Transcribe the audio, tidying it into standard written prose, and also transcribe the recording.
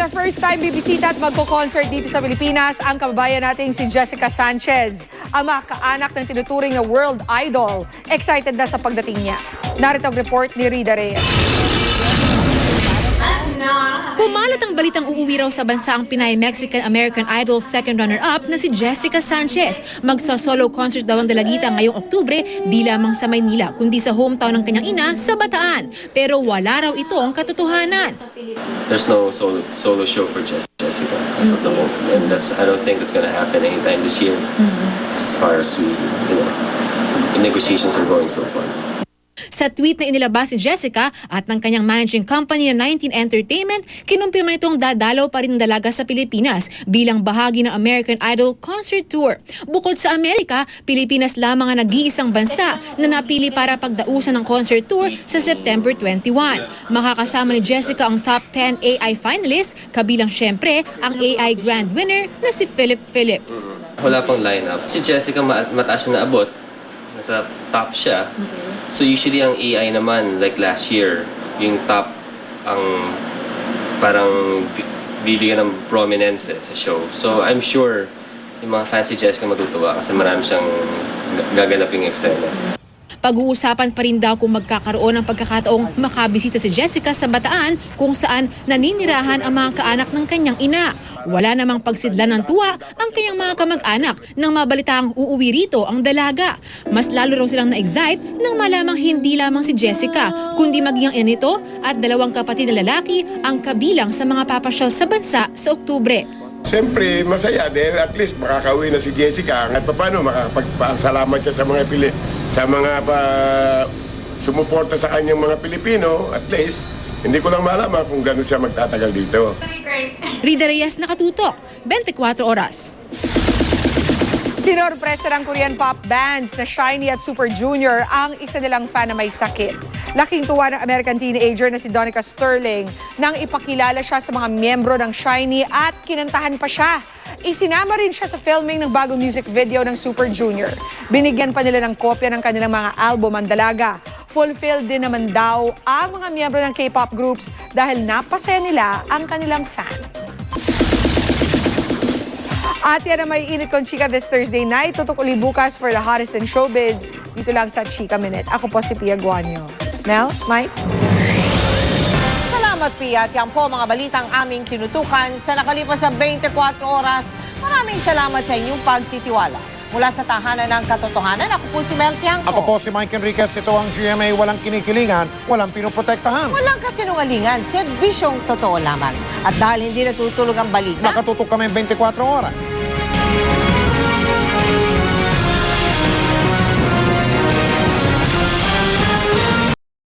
For first time, bibisita at magko-concert dito sa Pilipinas ang kababayan nating si Jessica Sanchez, ang mga kaanak ng tinuturing na world idol. Excited na sa pagdating niya. Narito ang report ni Rida Reyes. Kumalat ang balitang uuwi raw sa bansa ang Pinay-Mexican American Idol second runner-up na si Jessica Sanchez. Magsa-solo concert daw ang dalagita ngayong Oktubre, di lamang sa Maynila, kundi sa hometown ng kanyang ina sa Bataan. Pero wala raw ito ang katotohanan. There's no solo show for Jessica as of the moment, and I don't think it's going to happen anytime this year. As far as the negotiations are going so far. Sa tweet na inilabas ni Jessica at ng kanyang managing company na 19 Entertainment, kinumpirma nitong dadalaw pa rin ng dalaga sa Pilipinas bilang bahagi ng American Idol Concert Tour. Bukod sa Amerika, Pilipinas lamang ang nag-iisang bansa na napili para pagdausan ng concert tour sa September 21. Makakasama ni Jessica ang top 10 AI finalists, kabilang syempre ang AI Grand Winner na si Philip Phillips. Wala pang lineup. Si Jessica mataas siya na abot. Nasa top siya. So usually ang AI naman, like last year, yung top ang parang bibigyan ng prominence sa show. So I'm sure yung mga fans si Jessica matutuwa kasi marami siyang gaganaping eksena. Pag-uusapan pa rin daw kung magkakaroon ng pagkakataong makabisita si Jessica sa Bataan kung saan naninirahan ang mga kaanak ng kanyang ina. Wala namang pagsidlan ng tuwa ang kanyang mga kamag-anak nang mabalitang uuwi rito ang dalaga. Mas lalo raw silang na-excite nang malamang hindi lamang si Jessica, kundi maging ang ina nito at dalawang kapatid na lalaki ang kabilang sa mga papasyal sa bansa sa Oktubre. Siyempre, masaya dahil at least makakauwi na si Jessica at paano makakapagpasalamat siya sa mga sumuporta sa kanyang mga Pilipino. At least, hindi ko lang malaman kung gano'n siya magtatagal dito. Rida Reyes, Nakatutok, 24 Oras. Sinorpresa ng Korean pop bands na SHINee at Super Junior ang isa nilang fan na may sakit. Laking tuwa ng American teenager na si Donica Sterling nang ipakilala siya sa mga miyembro ng SHINee at kinantahan pa siya. Isinama rin siya sa filming ng bagong music video ng Super Junior. Binigyan pa nila ng kopya ng kanilang mga album ang dalaga. Fulfilled din naman daw ang mga miyembro ng K-pop groups dahil napasaya nila ang kanilang fan. At yan ang may init kong chika this Thursday night. Tutok uli bukas for the hottest in showbiz. Dito lang sa Chika Minute. Ako po si Pia Guanyo. Mel, Mike? Salamat, Pia. At yan po mga balitang aming tinutukan sa nakalipas sa 24 oras. Maraming salamat sa inyong pagtitiwala. Mula sa tahanan ng katotohanan, ako po si Mel Tiangco. Ako po si Mike Enriquez. Ito ang GMA. Walang kinikilingan, walang pinoprotektahan. Walang kasinungalingan, serbisyong totoo lamang. At dahil hindi natutulog ang balita, Nakatutok kami 24 oras.